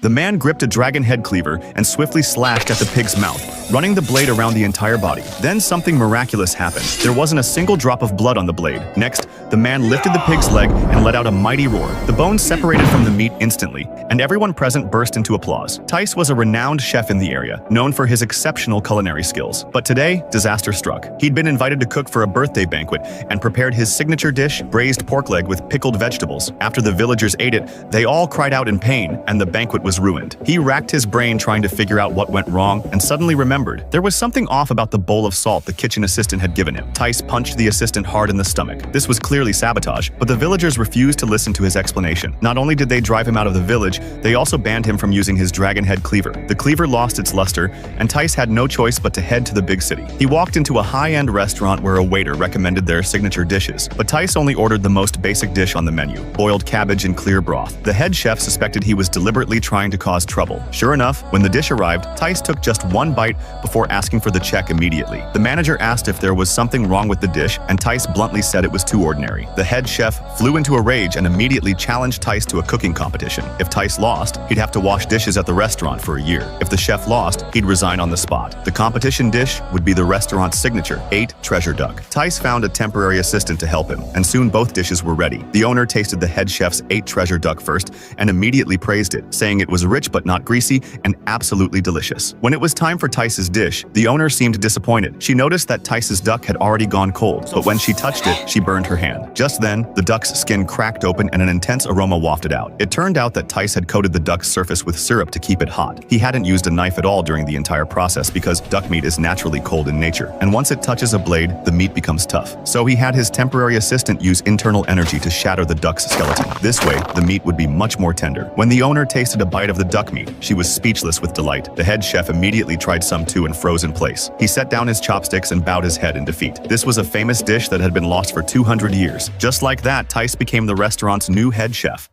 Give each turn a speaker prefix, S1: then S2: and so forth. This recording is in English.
S1: The man gripped a dragon head cleaver and swiftly slashed at the pig's mouth, running the blade around the entire body. Then something miraculous happened. There wasn't a single drop of blood on the blade. Next, the man lifted the pig's leg and let out a mighty roar. The bones separated from the meat instantly, and everyone present burst into applause. Tice was a renowned chef in the area, known for his exceptional culinary skills. But today, disaster struck. He'd been invited to cook for a birthday banquet and prepared his signature dish, braised pork leg with pickled vegetables. After the villagers ate it, they all cried out in pain, and the banquet was ruined. He racked his brain trying to figure out what went wrong, and suddenly remembered there was something off about the bowl of salt the kitchen assistant had given him. Tice punched the assistant hard in the stomach. This was clearly sabotage, but the villagers refused to listen to his explanation. Not only did they drive him out of the village, they also banned him from using his dragon head cleaver. The cleaver lost its luster, and Tice had no choice but to head to the big city. He walked into a high-end restaurant where a waiter recommended their signature dishes, but Tice only ordered the most basic dish on the menu, boiled cabbage in clear broth. The head chef suspected he was deliberately trying to cause trouble. Sure enough, when the dish arrived, Tice took just one bite before asking for the check immediately. The manager asked if there was something wrong with the dish, and Tice bluntly said it was too ordinary. The head chef flew into a rage and immediately challenged Tice to a cooking competition. If Tice lost, he'd have to wash dishes at the restaurant for a year. If the chef lost, he'd resign on the spot. The competition dish would be the restaurant's signature, 8 treasure duck. Tice found a temporary assistant to help him, and soon both dishes were ready. The owner tasted the head chef's 8 treasure duck first and immediately praised it, saying it was rich but not greasy and absolutely delicious. When it was time for Tice's dish, the owner seemed disappointed. She noticed that Tice's duck had already gone cold, but when she touched it, she burned her hand. Just then, the duck's skin cracked open and an intense aroma wafted out. It turned out that Tice had coated the duck's surface with syrup to keep it hot. He hadn't used a knife at all during the entire process because duck meat is naturally cold in nature, and once it touches a blade, the meat becomes tough. So he had his temporary assistant use internal energy to shatter the duck's skeleton. This way, the meat would be much more tender. When the owner tasted a bite of the duck meat, she was speechless with delight. The head chef immediately tried some too and froze in place. He set down his chopsticks and bowed his head in defeat. This was a famous dish that had been lost for 200 years. Just like that, Tice became the restaurant's new head chef.